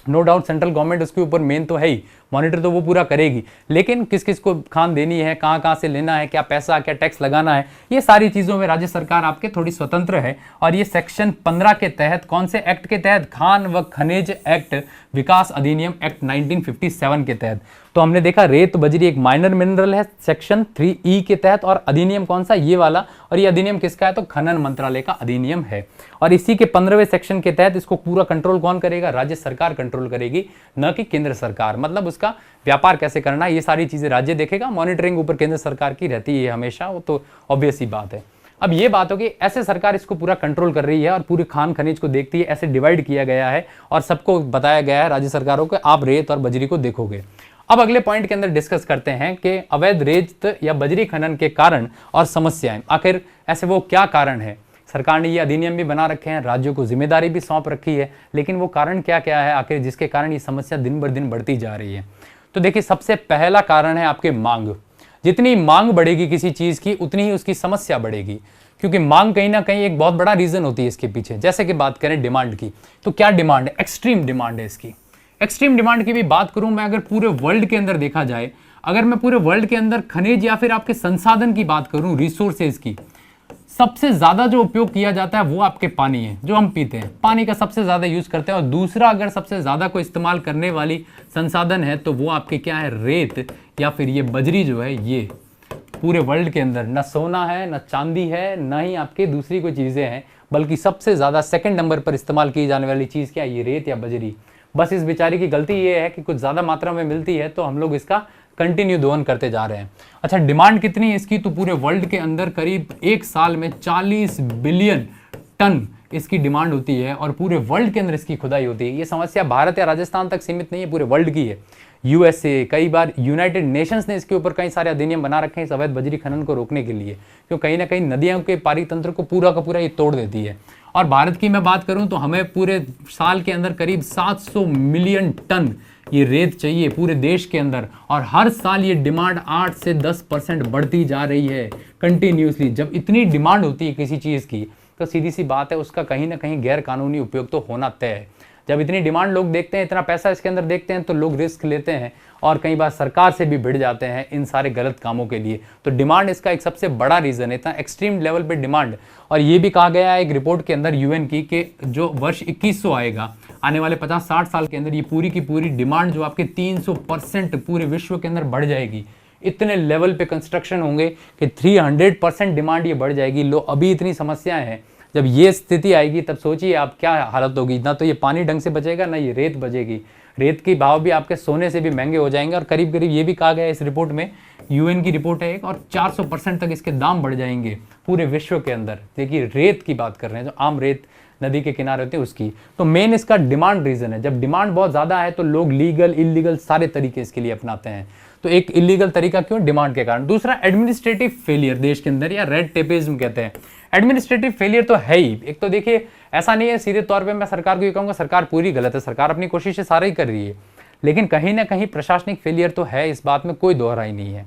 नो डाउट, सेंट्रल गवर्नमेंट उसके ऊपर मेन तो है ही, मॉनिटर तो वो पूरा करेगी। लेकिन किस किस को खान देनी है, कहाँ कहाँ से लेना है, क्या पैसा क्या टैक्स लगाना है, ये सारी चीज़ों में राज्य सरकार आपके थोड़ी स्वतंत्र है। और ये सेक्शन 15 के तहत, कौन से एक्ट के तहत, खान व खनिज एक्ट विकास अधिनियम एक्ट 1957 के तहत, तो हमने देखा रेत बजरी एक माइनर मिनरल है सेक्शन 3E के तहत, और अधिनियम कौन सा, ये वाला, और ये अधिनियम किसका है, तो खनन मंत्रालय का अधिनियम है। और इसी के 15वें सेक्शन के तहत इसको पूरा कंट्रोल कौन करेगा, राज्य सरकार कंट्रोल करेगी, न कि केंद्र सरकार। मतलब उसका व्यापार कैसे करना है ये सारी चीजें राज्य देखेगा, मॉनिटरिंग ऊपर केंद्र सरकार की रहती है हमेशा, वो तो ऑब्वियस ही बात है। अब ये बात होगी ऐसे सरकार इसको पूरा कंट्रोल कर रही है और पूरे खान खनिज को देखती है, ऐसे डिवाइड किया गया है और सबको बताया गया है राज्य सरकारों को, आप रेत और बजरी को देखोगे। अब अगले पॉइंट के अंदर डिस्कस करते हैं कि अवैध रेत या बजरी खनन के कारण और समस्याएं, आखिर ऐसे वो क्या कारण है। सरकार ने ये अधिनियम भी बना रखे हैं, राज्यों को जिम्मेदारी भी सौंप रखी है, लेकिन वो कारण क्या क्या है आखिर जिसके कारण ये समस्या दिन बर दिन बढ़ती जा रही है। तो देखिए, सबसे पहला कारण है आपके मांग। जितनी मांग बढ़ेगी किसी चीज की उतनी ही उसकी समस्या बढ़ेगी, क्योंकि मांग कहीं ना कहीं एक बहुत बड़ा रीजन होती है इसके पीछे। जैसे कि बात करें डिमांड की, तो क्या डिमांड है, एक्सट्रीम डिमांड है इसकी। एक्सट्रीम डिमांड की भी बात करूं मैं, अगर पूरे वर्ल्ड के अंदर देखा जाए, अगर मैं पूरे वर्ल्ड के अंदर खनिज या फिर आपके संसाधन की बात करूं, रिसोर्सेज की, सबसे ज्यादा जो उपयोग किया जाता है वो आपके पानी है, जो हम पीते हैं, पानी का सबसे ज्यादा यूज करते हैं। और दूसरा अगर सबसे ज्यादा को इस्तेमाल करने वाली संसाधन है तो वो आपके क्या है, रेत या फिर ये बजरी जो है। ये पूरे वर्ल्ड के अंदर न सोना है, न चांदी है, न ही आपके दूसरी कोई चीजें हैं, बल्कि सबसे ज्यादा सेकंड नंबर पर इस्तेमाल की जाने वाली चीज क्या है, ये रेत या बजरी। बस इस बेचारी की गलती ये है कि कुछ ज्यादा मात्रा में मिलती है तो हम लोग इसका कंटिन्यू दोहन करते जा रहे हैं। अच्छा, डिमांड कितनी है इसकी, तो पूरे वर्ल्ड के अंदर करीब एक साल में 40 बिलियन टन इसकी डिमांड होती है और पूरे वर्ल्ड के अंदर इसकी खुदाई होती है। ये समस्या भारत या राजस्थान तक सीमित नहीं है, पूरे वर्ल्ड की है। यूएसए, कई बार यूनाइटेड नेशंस ने इसके ऊपर कई सारे अधिनियम बना रखे हैं इस अवैध बजरी खनन को रोकने के लिए, क्यों कहीं ना कहीं नदियों के पारितंत्र को पूरा का पूरा ये तोड़ देती है। और भारत की मैं बात करूं तो हमें पूरे साल के अंदर करीब 700 मिलियन टन ये रेत चाहिए पूरे देश के अंदर, और हर साल ये डिमांड 8 से 10% बढ़ती जा रही है कंटिन्यूसली। जब इतनी डिमांड होती है किसी चीज़ की तो सीधी सी बात है उसका कहीं ना कहीं गैर कानूनी उपयोग तो होना तय है। जब इतनी डिमांड लोग देखते हैं, इतना पैसा इसके अंदर देखते हैं, तो लोग रिस्क लेते हैं और कई बार सरकार से भी भिड़ जाते हैं इन सारे गलत कामों के लिए। तो डिमांड इसका एक सबसे बड़ा रीजन है, इतना एक्सट्रीम लेवल पे डिमांड। और ये भी कहा गया है एक रिपोर्ट के अंदर यूएन की कि जो वर्ष 2100 आएगा, आने वाले 50-60 साल के अंदर ये पूरी की पूरी डिमांड जो आपके 300% पूरे विश्व के अंदर बढ़ जाएगी। इतने लेवल पे कंस्ट्रक्शन होंगे कि 300% डिमांड ये बढ़ जाएगी। लो अभी इतनी समस्याएं हैं, जब ये स्थिति आएगी तब सोचिए आप क्या हालत होगी। ना तो ये पानी ढंग से बचेगा, ना ये रेत बचेगी। रेत के भाव भी आपके सोने से भी महंगे हो जाएंगे और करीब करीब ये भी कहा गया है इस रिपोर्ट में, यूएन की रिपोर्ट है एक, और 400% तक इसके दाम बढ़ जाएंगे पूरे विश्व के अंदर। देखिए रेत की बात कर रहे हैं, जो आम रेत नदी के किनारे होती है उसकी। तो मेन इसका डिमांड रीजन है। जब डिमांड बहुत ज्यादा है तो लोग लीगल इलीगल सारे तरीके इसके लिए अपनाते हैं। तो एक इलीगल तरीका क्यों, डिमांड के कारण। दूसरा एडमिनिस्ट्रेटिव फेलियर देश के अंदर, या रेड टेपिज्म कहते हैं। एडमिनिस्ट्रेटिव फेलियर तो है ही। एक तो देखिए ऐसा नहीं है सीधे तौर पे मैं सरकार को ये कहूँगा सरकार पूरी गलत है, सरकार अपनी कोशिशें सारी ही कर रही है, लेकिन कहीं ना कहीं प्रशासनिक फेलियर तो है, इस बात में कोई दोहराई नहीं है।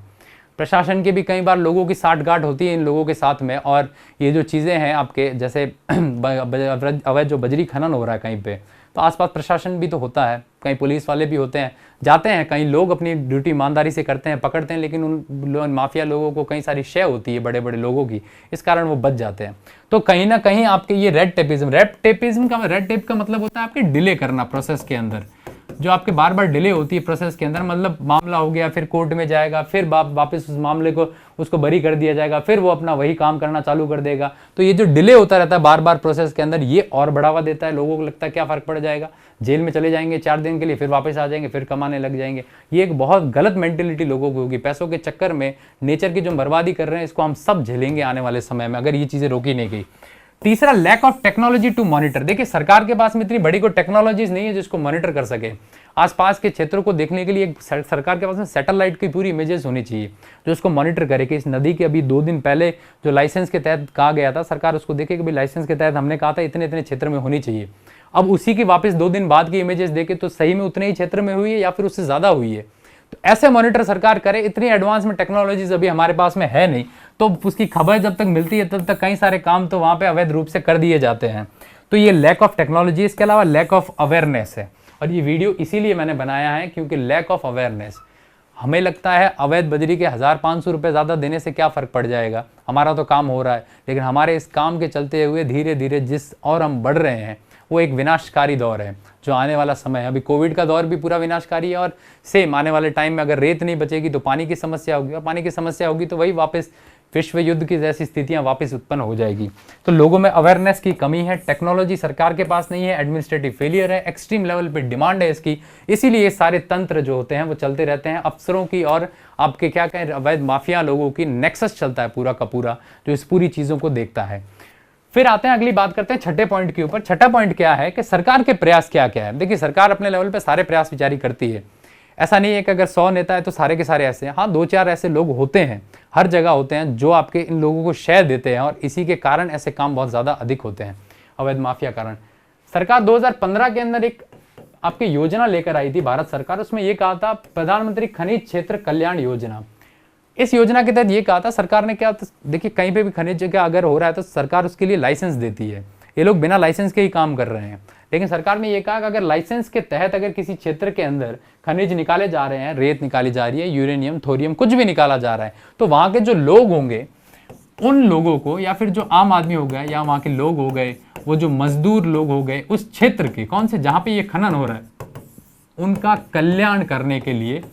प्रशासन के भी कई बार लोगों की साठगांठ होती है इन लोगों के साथ में। और ये जो चीज़ें हैं आपके जैसे अवैध जो बजरी खनन हो रहा है कहीं पे, तो आसपास प्रशासन भी तो होता है, कहीं पुलिस वाले भी होते हैं, जाते हैं, कई लोग अपनी ड्यूटी ईमानदारी से करते हैं, पकड़ते हैं, लेकिन उन माफिया लोगों को कई सारी शय होती है बड़े बड़े लोगों की, इस कारण वो बच जाते हैं। तो कहीं ना कहीं आपके ये रेड टेपिज्म का रेड टेप का मतलब होता है आपके डिले करना प्रोसेस के अंदर, जो आपके बार बार डिले होती है प्रोसेस के अंदर। मतलब मामला हो गया, फिर कोर्ट में जाएगा, फिर वापस उस मामले को उसको बरी कर दिया जाएगा, फिर वो अपना वही काम करना चालू कर देगा। तो ये जो डिले होता रहता है बार बार प्रोसेस के अंदर, ये और बढ़ावा देता है। लोगों को लगता है क्या फर्क पड़ जाएगा, जेल में चले जाएंगे 4 दिन के लिए, फिर वापस आ जाएंगे, फिर कमाने लग जाएंगे। ये एक बहुत गलत मेंटेलिटी लोगों को होगी। पैसों के चक्कर में नेचर की जो बर्बादी कर रहे हैं, इसको हम सब झेलेंगे आने वाले समय में अगर ये चीजें रोकी नहीं गई। तीसरा, lack of technology to monitor. देखिए सरकार के पास में इतनी बड़ी कोई टेक्नोलॉजीज नहीं है जिसको मॉनिटर कर सके। आसपास के क्षेत्रों को देखने के लिए सरकार के पास में सैटेलाइट की पूरी इमेजेस होनी चाहिए जो उसको मॉनिटर करे कि इस नदी के अभी 2 दिन पहले जो लाइसेंस के तहत कहा गया था, सरकार उसको देखे कि भाई लाइसेंस के तहत हमने कहा था इतने इतने क्षेत्र में होनी चाहिए। अब उसी की वापस 2 दिन बाद की इमेजेस देखे तो सही में उतने ही क्षेत्र में हुई है या फिर उससे ज्यादा हुई है। तो ऐसे मॉनिटर सरकार करे। इतनी एडवांस में टेक्नोलॉजीज अभी हमारे पास में है नहीं, तो उसकी खबर जब तक मिलती है तब तक कई सारे काम तो वहां पे अवैध रूप से कर दिए जाते हैं। तो ये लैक ऑफ टेक्नोलॉजी, इसके अलावा लैक ऑफ अवेयरनेस है। और ये वीडियो इसीलिए मैंने बनाया है क्योंकि लैक ऑफ अवेयरनेस, हमें लगता है अवैध बजरी के 1500 रुपये ज़्यादा देने से क्या फ़र्क पड़ जाएगा, हमारा तो काम हो रहा है। लेकिन हमारे इस काम के चलते हुए धीरे धीरे जिस और हम बढ़ रहे हैं वो एक विनाशकारी दौर है जो आने वाला समय है। अभी कोविड का दौर भी पूरा विनाशकारी है, और सेम आने वाले टाइम में अगर रेत नहीं बचेगी तो पानी की समस्या होगी, और पानी की समस्या होगी तो वही वापस विश्व युद्ध की जैसी स्थितियां वापस उत्पन्न हो जाएगी। तो लोगों में अवेयरनेस की कमी है, टेक्नोलॉजी सरकार के पास नहीं है, एडमिनिस्ट्रेटिव फेलियर है, एक्सट्रीम लेवल पे डिमांड है इसकी, इसीलिए ये सारे तंत्र जो होते हैं वो चलते रहते हैं। अफसरों की और आपके क्या कहें अवैध माफिया लोगों की नेक्सस चलता है पूरा का पूरा, जो इस पूरी चीज़ों को देखता है। फिर आते हैं अगली बात करते हैं छठे पॉइंट के ऊपर। छठा पॉइंट क्या है कि सरकार के प्रयास क्या क्या है। देखिए सरकार अपने लेवल पे सारे प्रयास विचारी करती है, ऐसा नहीं है कि अगर 100 नेता है तो सारे के सारे ऐसे हैं। हाँ 2-4 ऐसे लोग होते हैं, हर जगह होते हैं, जो आपके इन लोगों को शय देते हैं, और इसी के कारण ऐसे काम बहुत ज़्यादा अधिक होते हैं अवैध माफिया कारण। सरकार 2015 के अंदर एक आपकी योजना लेकर आई थी भारत सरकार, उसमें यह कहा था प्रधानमंत्री खनिज क्षेत्र कल्याण योजना। इस योजना के तहत ये कहा था सरकार ने, क्या देखिए कहीं पे भी खनिज का अगर हो रहा है तो सरकार उसके लिए लाइसेंस देती है। ये लोग बिना लाइसेंस के ही काम कर रहे हैं, लेकिन सरकार ने ये कहा कि अगर लाइसेंस के तहत अगर किसी क्षेत्र के अंदर खनिज निकाले जा रहे हैं, रेत निकाली जा रही है, यूरेनियम, थोरियम, कुछ भी निकाला जा रहा है, तो वहां के जो लोग होंगे उन लोगों को, या फिर जो आम आदमी हो गए या वहां के लोग हो गए, वो जो मजदूर लोग हो गए उस क्षेत्र के, कौन से जहां पे ये खनन हो रहा है, उनका कल्याण करने के लिए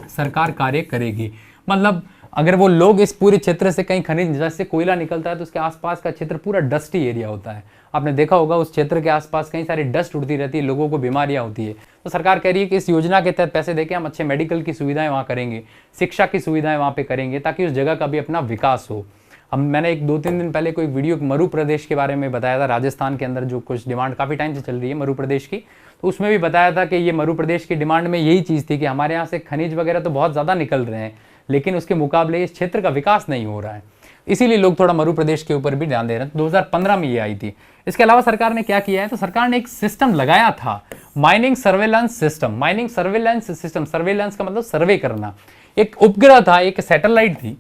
सरकार कार्य करेगी। मतलब अगर वो लोग इस पूरे क्षेत्र से कहीं खनिज जैसे कोयला निकलता है तो उसके आसपास का क्षेत्र पूरा डस्टी एरिया होता है, आपने देखा होगा उस क्षेत्र के आसपास कई सारी डस्ट उड़ती रहती है, लोगों को बीमारियां होती है। तो सरकार कह रही है कि इस योजना के तहत पैसे देके हम अच्छे मेडिकल की सुविधाएं वहाँ करेंगे, शिक्षा की सुविधाएं वहाँ पे करेंगे, ताकि उस जगह का भी अपना विकास हो। हम मैंने 2-3 दिन पहले कोई वीडियो मरु प्रदेश के बारे में बताया था, राजस्थान के अंदर जो कुछ डिमांड काफ़ी टाइम से चल रही है मरु प्रदेश की, तो उसमें भी बताया था कि ये मरु प्रदेश की डिमांड में यही चीज़ थी कि हमारे यहाँ से खनिज वगैरह तो बहुत ज़्यादा निकल रहे हैं, लेकिन उसके मुकाबले इस क्षेत्र का विकास नहीं हो रहा है, इसीलिए लोग थोड़ा मरु प्रदेश के ऊपर भी ध्यान दे रहे हैं। 2015 में ये आई थी। इसके अलावा सरकार ने क्या किया है, तो सरकार ने एक सिस्टम लगाया था, mining surveillance system. Mining surveillance system, surveillance का मतलब सर्वे करना। एक उपग्रह था, एक सैटेलाइट थी,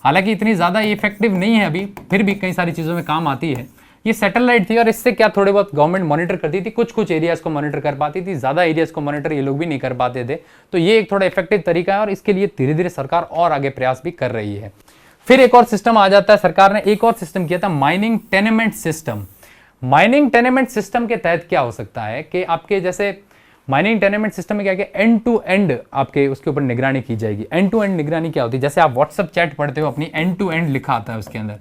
हालांकि इतनी ज़्यादा इफेक्टिव नहीं है अभी, फिर भी कई सारी चीज़ों में काम आती है। ये सैटेलाइट थी और इससे क्या थोड़े बहुत गवर्नमेंट मॉनिटर करती थी, कुछ एरियाज को मॉनिटर कर पाती थी, ज़्यादा एरियाज को मॉनिटर ये लोग भी नहीं कर पाते थे। तो ये एक थोड़ा इफेक्टिव तरीका है और इसके लिए धीरे धीरे सरकार और आगे प्रयास भी कर रही है। फिर एक और सिस्टम आ जाता है, सरकार ने एक और सिस्टम किया था, mining tenement system. Mining tenement system के तहत क्या हो सकता है कि आपके जैसे माइनिंग टेनेमेंट सिस्टम में क्या कि एंड टू एंड आपके उसके ऊपर निगरानी की जाएगी। एंड टू एंड निगरानी क्या होती है, जैसे आप व्हाट्सएप चैट पढ़ते हो, अपनी एंड टू एंड लिखा आता है उसके अंदर,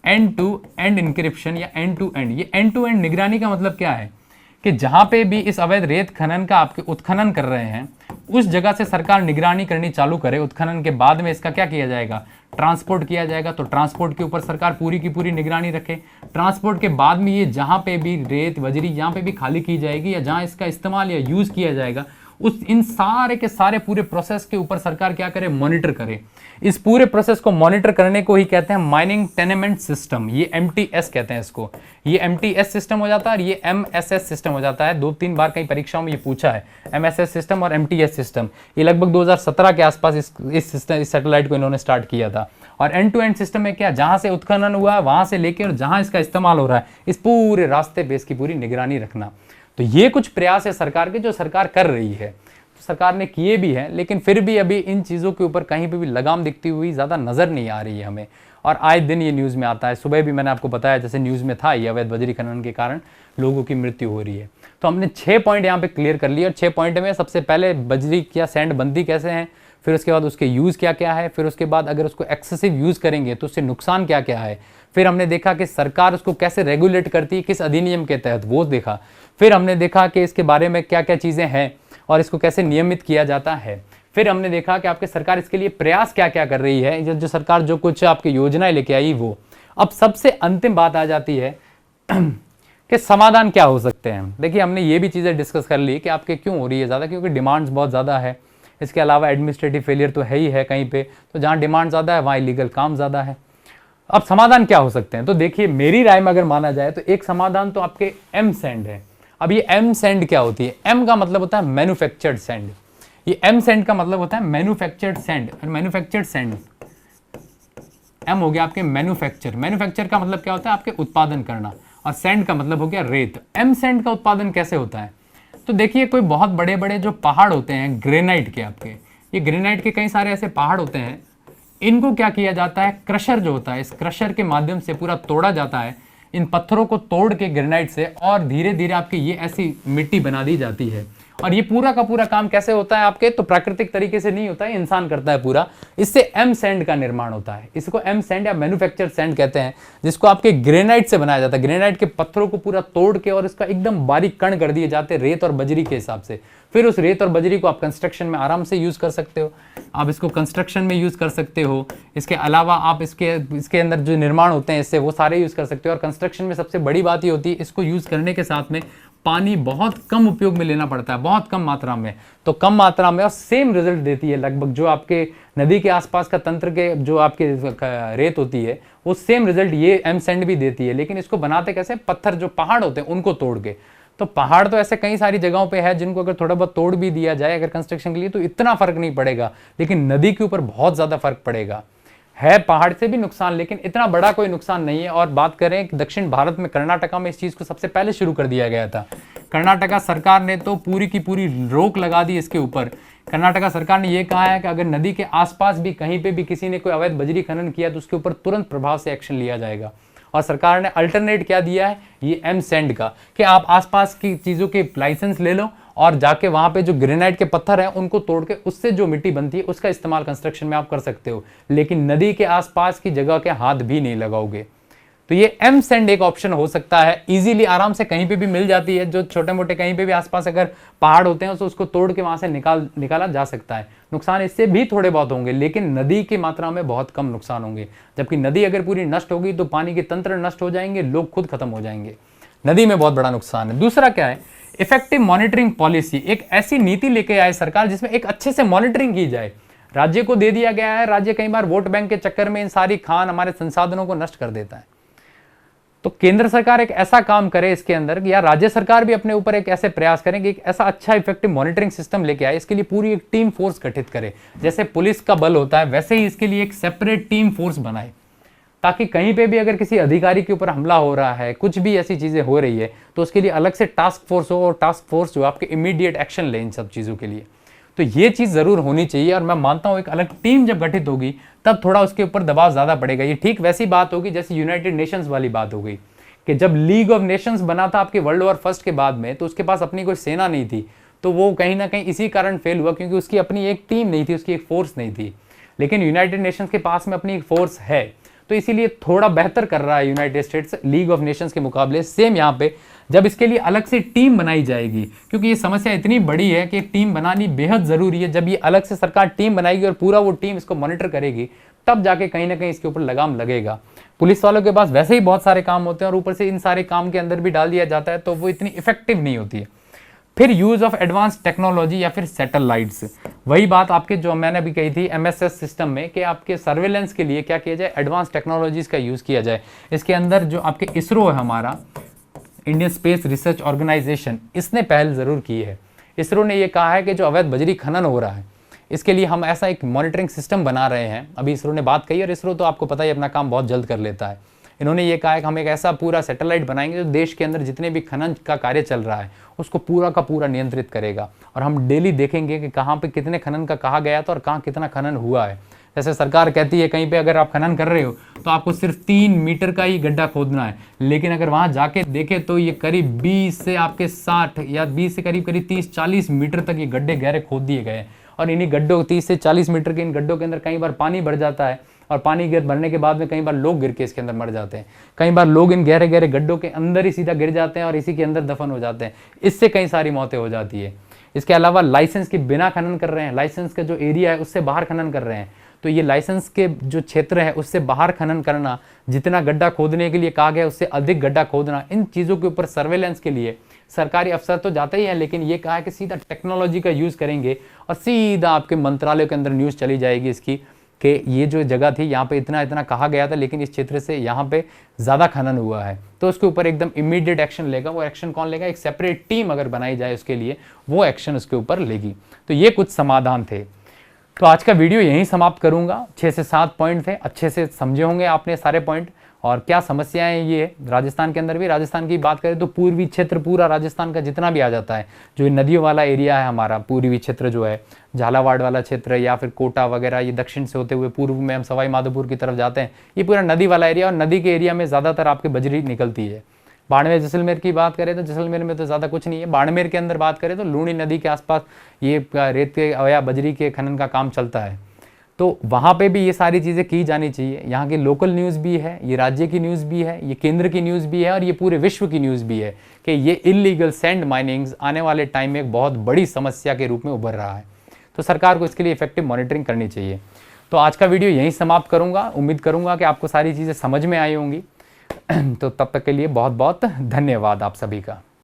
एंड टू एंड इंक्रिप्शन या एंड टू एंड। ये एंड टू एंड निगरानी का मतलब क्या है कि जहां पे भी इस अवैध रेत खनन का आपके उत्खनन कर रहे हैं, उस जगह से सरकार निगरानी करनी चालू करे। उत्खनन के बाद में इसका क्या किया जाएगा, ट्रांसपोर्ट किया जाएगा, तो ट्रांसपोर्ट के ऊपर सरकार पूरी की पूरी निगरानी रखे। ट्रांसपोर्ट के बाद में ये जहां पे भी रेत बजरी जहां पे भी खाली की जाएगी या जहां इसका इस्तेमाल या यूज किया जाएगा, उस इन सारे के सारे पूरे प्रोसेस के ऊपर सरकार क्या करे, मॉनिटर करे। इस पूरे प्रोसेस को मॉनिटर करने को ही कहते हैं माइनिंग टेनेमेंट सिस्टम, ये MTS कहते हैं इसको। ये MTS सिस्टम हो जाता है और ये MSS सिस्टम हो जाता है। 2-3 बार कई परीक्षाओं में ये पूछा है, MSS सिस्टम और MTS सिस्टम। ये लगभग 2017 के आसपास इस सैटेलाइट को इन्होंने स्टार्ट किया था। और एंड टू एंड सिस्टम में क्या, जहां से उत्खनन हुआ है वहां से लेकर और जहां इसका इस्तेमाल हो रहा है, इस पूरे रास्ते पे इसकी पूरी निगरानी रखना। तो ये कुछ प्रयास है सरकार के जो सरकार कर रही है, तो सरकार ने किए भी हैं, लेकिन फिर भी अभी इन चीज़ों के ऊपर कहीं पे भी लगाम दिखती हुई ज़्यादा नज़र नहीं आ रही है हमें। और आए दिन ये न्यूज़ में आता है, सुबह भी मैंने आपको बताया जैसे न्यूज़ में था, ये अवैध बजरी खनन के कारण लोगों की मृत्यु हो रही है। तो हमने 6 पॉइंट यहाँ पे क्लियर कर लिए और 6 पॉइंट में सबसे पहले बजरी क्या सैंड बनती कैसे हैं, फिर उसके बाद उसके यूज़ क्या क्या है, फिर उसके बाद अगर उसको एक्सेसिव यूज़ करेंगे तो उससे नुकसान क्या क्या है, फिर हमने देखा कि सरकार उसको कैसे रेगुलेट करती है, किस अधिनियम के तहत, वो देखा। फिर हमने देखा कि इसके बारे में क्या क्या चीज़ें हैं और इसको कैसे नियमित किया जाता है। फिर हमने देखा कि आपके सरकार इसके लिए प्रयास क्या क्या कर रही है, जो सरकार जो कुछ आपकी योजनाएं लेके आई वो। अब सबसे अंतिम बात आ जाती है कि समाधान क्या हो सकते हैं। देखिए हमने ये भी चीज़ें डिस्कस कर ली कि आपके क्यों हो रही है ज़्यादा, क्योंकि डिमांड्स बहुत ज़्यादा है। इसके अलावा एडमिनिस्ट्रेटिव फेलियर तो है ही है कहीं पे, तो जहाँ डिमांड ज़्यादा है वहाँ इलीगल काम ज़्यादा है। अब समाधान क्या हो सकते हैं, तो देखिए मेरी राय में अगर माना जाए तो एक समाधान तो आपके एम सैंड है। अब ये एम सैंड क्या होती है, एम का मतलब होता है मैन्युफैक्चर्ड सैंड, ये एम सैंड का मतलब होता है मैन्युफैक्चर्ड सैंड। और मैन्युफैक्चर्ड सैंड, एम हो गया आपके मैन्युफैक्चर। मैन्युफैक्चर का मतलब क्या होता है, आपके उत्पादन करना, और सैंड का मतलब हो गया रेत। एम सैंड का उत्पादन कैसे होता है, तो देखिए कोई बहुत बड़े बड़े जो पहाड़ होते हैं ग्रेनाइट के, आपके ये ग्रेनाइट के कई सारे ऐसे पहाड़ होते हैं, इनको क्या किया जाता है, क्रशर जो होता है, इस क्रशर के माध्यम से पूरा तोड़ा जाता है। इन पत्थरों को तोड़ के ग्रेनाइट से और धीरे धीरे आपकी ये ऐसी मिट्टी बना दी जाती है। और ये पूरा का पूरा काम कैसे होता है आपके, तो प्राकृतिक तरीके से नहीं होता है, इंसान करता है पूरा। इससे एम सैंड का निर्माण होता है, इसको एम सैंड या मैन्युफैक्चर सैंड कहते हैं, जिसको आपके ग्रेनाइट से बनाया जाता है। ग्रेनाइट के पत्थरों को पूरा तोड़ के और इसका एकदम बारीक कण कर दिए जाते हैं रेत और बजरी के हिसाब से। फिर उस रेत और बजरी को आप कंस्ट्रक्शन में आराम से यूज कर सकते हो, आप इसको कंस्ट्रक्शन में यूज कर सकते हो। इसके अलावा आप इसके अंदर जो निर्माण होते हैं इससे, वो सारे यूज कर सकते हो। और कंस्ट्रक्शन में सबसे बड़ी बात ये होती है, इसको यूज करने के साथ में पानी बहुत कम उपयोग में लेना पड़ता है, बहुत कम मात्रा में, तो कम मात्रा में और सेम रिजल्ट देती है लगभग। जो आपके नदी के आसपास का तंत्र के जो आपके रेत होती है वो सेम रिजल्ट ये एम सैंड भी देती है। लेकिन इसको बनाते कैसे, पत्थर जो पहाड़ होते हैं उनको तोड़ के। तो पहाड़ तो ऐसे कई सारी जगहों पे है जिनको अगर थोड़ा बहुत तोड़ भी दिया जाए अगर कंस्ट्रक्शन के लिए तो इतना फर्क नहीं पड़ेगा, लेकिन नदी के ऊपर बहुत ज्यादा फर्क पड़ेगा। है पहाड़ से भी नुकसान, लेकिन इतना बड़ा कोई नुकसान नहीं है। और बात करें कि दक्षिण भारत में कर्नाटका में इस चीज को सबसे पहले शुरू कर दिया गया था। कर्नाटका सरकार ने तो पूरी की पूरी रोक लगा दी इसके ऊपर। कर्नाटका सरकार ने यह कहा है कि अगर नदी के आसपास भी कहीं पे भी किसी ने कोई अवैध बजरी खनन किया तो उसके ऊपर तुरंत प्रभाव से एक्शन लिया जाएगा। और सरकार ने अल्टरनेट क्या दिया है, ये एम सैंड का, कि आप आसपास की चीजों के लाइसेंस ले लो और जाके वहां पे जो ग्रेनाइट के पत्थर हैं उनको तोड़ के उससे जो मिट्टी बनती है उसका इस्तेमाल कंस्ट्रक्शन में आप कर सकते हो, लेकिन नदी के आसपास की जगह के हाथ भी नहीं लगाओगे। तो ये एम सैंड एक ऑप्शन हो सकता है, इजीली आराम से कहीं पे भी मिल जाती है। जो छोटे मोटे कहीं पे भी आसपास अगर पहाड़ होते हैं तो उसको तोड़ के वहां से निकाला जा सकता है। नुकसान इससे भी थोड़े बहुत होंगे, लेकिन नदी की मात्रा में बहुत कम नुकसान होंगे। जबकि नदी अगर पूरी नष्ट होगी तो पानी के तंत्र नष्ट हो जाएंगे, लोग खुद खत्म हो जाएंगे। नदी में बहुत बड़ा नुकसान है। दूसरा क्या है, इफेक्टिव मॉनिटरिंग पॉलिसी। एक ऐसी नीति लेके आए सरकार जिसमें एक अच्छे से मॉनिटरिंग की जाए। राज्य को दे दिया गया है, राज्य कई बार वोट बैंक के चक्कर में इन सारी खान हमारे संसाधनों को नष्ट कर देता है। तो केंद्र सरकार एक ऐसा काम करे इसके अंदर, या राज्य सरकार भी अपने ऊपर एक ऐसे प्रयास करें कि एक ऐसा अच्छा इफेक्टिव मॉनिटरिंग सिस्टम लेके आए। इसके लिए पूरी एक टीम फोर्स गठित करे, जैसे पुलिस का बल होता है वैसे ही इसके लिए एक सेपरेट टीम फोर्स बनाए, ताकि कहीं पे भी अगर किसी अधिकारी के ऊपर हमला हो रहा है, कुछ भी ऐसी चीजें हो रही है, तो उसके लिए अलग से टास्क फोर्स हो और टास्क फोर्स जो आपके इमीडिएट एक्शन ले इन सब चीजों के लिए। तो ये चीज जरूर होनी चाहिए। और मैं मानता हूं एक अलग टीम जब गठित होगी तब थोड़ा उसके ऊपर दबाव ज्यादा पड़ेगा। ये ठीक वैसी बात होगी जैसे यूनाइटेड नेशंस वाली बात हो गई, कि जब लीग ऑफ नेशंस बना था आपके वर्ल्ड वॉर फर्स्ट के बाद में, तो उसके पास अपनी कोई सेना नहीं थी, तो वो कहीं ना कहीं इसी कारण फेल हुआ, क्योंकि उसकी अपनी एक टीम नहीं थी, उसकी एक फोर्स नहीं थी। लेकिन यूनाइटेड नेशंस के पास में अपनी एक फोर्स है, तो इसीलिए थोड़ा बेहतर कर रहा है United states league of Nations के मुकाबले। सेम यहाँ पे जब इसके लिए अलग से टीम बनाई जाएगी, क्योंकि ये समस्या इतनी बड़ी है कि टीम बनानी बेहद जरूरी है। जब ये अलग से सरकार टीम बनाएगी और पूरा वो टीम इसको मॉनिटर करेगी, तब जाके कहीं ना कहीं इसके ऊपर लगाम लगेगा। पुलिस वालों के पास वैसे ही बहुत सारे काम होते हैं और ऊपर से इन सारे काम के अंदर भी डाल दिया जाता है, तो वो इतनी इफेक्टिव नहीं होती है। फिर यूज ऑफ एडवांस टेक्नोलॉजी या फिर सैटेलाइट्स, वही बात आपके जो मैंने अभी कही थी एमएसएस सिस्टम में, कि आपके सर्वेलेंस के लिए क्या किया जाए, एडवांस टेक्नोलॉजीज का यूज किया जाए। इसके अंदर जो आपके इसरो है, हमारा इंडियन स्पेस रिसर्च ऑर्गेनाइजेशन, इसने पहल जरूर की है। इसरो ने यह कहा है कि जो अवैध बजरी खनन हो रहा है इसके लिए हम ऐसा एक मॉनिटरिंग सिस्टम बना रहे हैं। अभी इसरो ने बात कही, और इसरो तो आपको पता ही अपना काम बहुत जल्द कर लेता है। इन्होंने ये कहा है कि हम एक ऐसा पूरा सैटेलाइट बनाएंगे जो देश के अंदर जितने भी खनन का कार्य चल रहा है उसको पूरा का पूरा नियंत्रित करेगा, और हम डेली देखेंगे कि कहाँ पे कितने खनन का कहा गया था और कहाँ कितना खनन हुआ है। जैसे सरकार कहती है कहीं पे अगर आप खनन कर रहे हो तो आपको सिर्फ 3 मीटर का ही गड्ढा खोदना है, लेकिन अगर वहां जाके देखें तो ये करीब 20 से आपके 60 या 20 से करीब 30-40 मीटर तक ये गड्ढे गहरे खोद दिए गए। और इन्हीं गड्ढों 30 से 40 मीटर के इन गड्ढों के अंदर कई बार पानी भर जाता है, और पानी भरने के बाद में कई बार लोग गिर के इसके अंदर मर जाते हैं। कई बार लोग इन गहरे गहरे गड्ढों के अंदर ही सीधा गिर जाते हैं और इसी के अंदर दफन हो जाते हैं। इससे कई सारी मौतें हो जाती है। इसके अलावा लाइसेंस के बिना खनन कर रहे हैं, लाइसेंस का जो एरिया है उससे बाहर खनन कर रहे हैं, तो ये लाइसेंस के जो क्षेत्र है उससे बाहर खनन करना, जितना गड्ढा खोदने के लिए कहा गया उससे अधिक गड्ढा खोदना, इन चीज़ों के ऊपर सर्वेलेंस के लिए सरकारी अफसर तो जाते ही हैं, लेकिन ये कहा है कि सीधा टेक्नोलॉजी का यूज़ करेंगे और सीधा आपके मंत्रालय के अंदर न्यूज़ चली जाएगी इसकी कि ये जो जगह थी यहाँ पे इतना इतना कहा गया था, लेकिन इस क्षेत्र से यहाँ पे ज़्यादा खनन हुआ है, तो उसके ऊपर एकदम इमीडिएट एक्शन लेगा। वो एक्शन कौन लेगा? एक सेपरेट टीम अगर बनाई जाए उसके लिए, वो एक्शन उसके ऊपर लेगी। तो ये कुछ समाधान थे। तो आज का वीडियो यहीं समाप्त करूंगा। 6 से 7 पॉइंट थे, अच्छे से समझे होंगे आपने सारे पॉइंट, और क्या समस्याएं ये है राजस्थान के अंदर भी। राजस्थान की बात करें तो पूर्वी क्षेत्र पूरा राजस्थान का जितना भी आ जाता है, जो नदियों वाला एरिया है हमारा पूर्वी क्षेत्र जो है, झालावाड़ वाला क्षेत्र या फिर कोटा वगैरह, ये दक्षिण से होते हुए पूर्व में हम सवाई माधोपुर की तरफ जाते हैं, ये पूरा नदी वाला एरिया, और नदी के एरिया में ज़्यादातर आपके बजरी निकलती है। बाड़मेर जैसलमेर की बात करें तो जैसलमेर में तो ज़्यादा कुछ नहीं है। बाड़मेर के अंदर बात करें तो लूणी नदी के आसपास ये रेत के या बजरी के खनन का काम चलता है, तो वहाँ पे भी ये सारी चीज़ें की जानी चाहिए। यहाँ की लोकल न्यूज़ भी है, ये राज्य की न्यूज़ भी है, ये केंद्र की न्यूज़ भी है, और ये पूरे विश्व की न्यूज़ भी है कि ये इलीगल सैंड माइनिंग्स आने वाले टाइम में एक बहुत बड़ी समस्या के रूप में उभर रहा है। तो सरकार को इसके लिए इफेक्टिव मॉनिटरिंग करनी चाहिए। तो आज का वीडियो यहीं समाप्त करूँगा। उम्मीद करूँगा कि आपको सारी चीज़ें समझ में आई होंगी। तो तब तक के लिए बहुत बहुत धन्यवाद आप सभी का।